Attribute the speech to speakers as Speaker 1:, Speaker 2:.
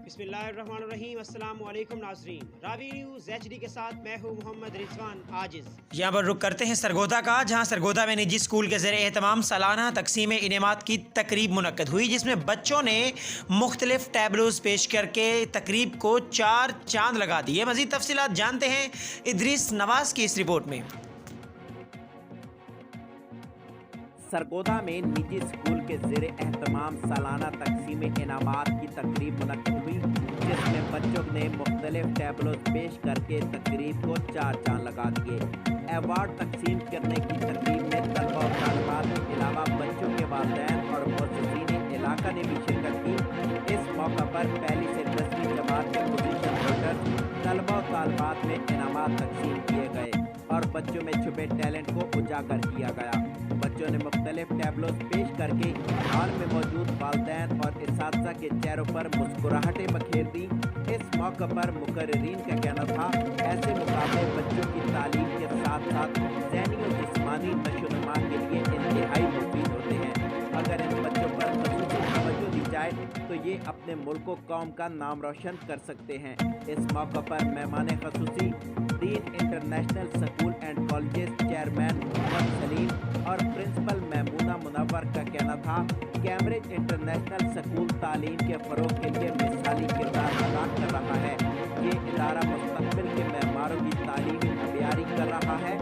Speaker 1: बिस्मिल्लाहिर्रहमानिर्रहीम। अस्सलाम वालेकुम नाज़रीन, रावी न्यूज़ HD के साथ मैं हूँ मोहम्मद रिजवान आजिज़।
Speaker 2: यहाँ पर रुक करते हैं सरगोदा का, जहाँ सरगोदा में निजी स्कूल के ज़रिए एहतमाम सालाना तकसीम इनामात की तकरीब मुनक्कद हुई, जिसमें बच्चों ने मुख्तलिफ टैबलोज़ पेश करके तकरीब को 4 चांद लगा दिए। मज़ीद तफसीलात जानते हैं इदरीस नवाज़ की इस रिपोर्ट में।
Speaker 3: सरगोदा में निजी स्कूल के ज़ेरे एहतमाम सालाना तकसीम इनामात की तकरीब मुनक्किद हुई, जिसमें बच्चों ने मुख्तलिफ टैबलों पेश करके तकरीब को 4 चांद लगा दिए। अवार्ड तकसीम करने की तकरीब में तलबा और तालिबात के अलावा बच्चों के वालिदैन और मुअज़्ज़िज़ीन इलाका ने भी शिरकत की। इस मौका पर पहली से 10वीं जमात के पोजीशन होल्डर्स तलबा और तालिबात में इनामात तकसीम किए गए और बच्चों में छुपे टैलेंट को उजागर किया गया। बच्चों ने मुख्तलिफ टैबलों पेश करके हाल में मौजूद वालिदैन और इस्तिज़ा के चेहरों पर मुस्कुराहटें बखेर दी। इस मौके पर मुकर्रिरीन का कहना था, ऐसे मुकाबले बच्चों की तालीम के साथ साथ ज़हनी और जिस्मानी नशोनुमा के लिए इंतहाई मुफीद होते हैं। अगर इन बच्चों पर ख़ुसूसी तवज्जो दी जाए तो ये अपने मुल्क व कौम का नाम रोशन कर सकते हैं। इस मौके पर मेहमान ख़ुसूसी Deen international school and colleges chairman Mohammad Salim और प्रिंसिपल महमूदा मुनव्वर का कहना था, कैम्ब्रिज इंटरनेशनल स्कूल तालीम के फ़रोग़ के लिए मिसाली किरदार अदा कर रहा है। ये इदारा मुस्तक़बिल के मेहमानों की तालीमी अभियारी कर रहा है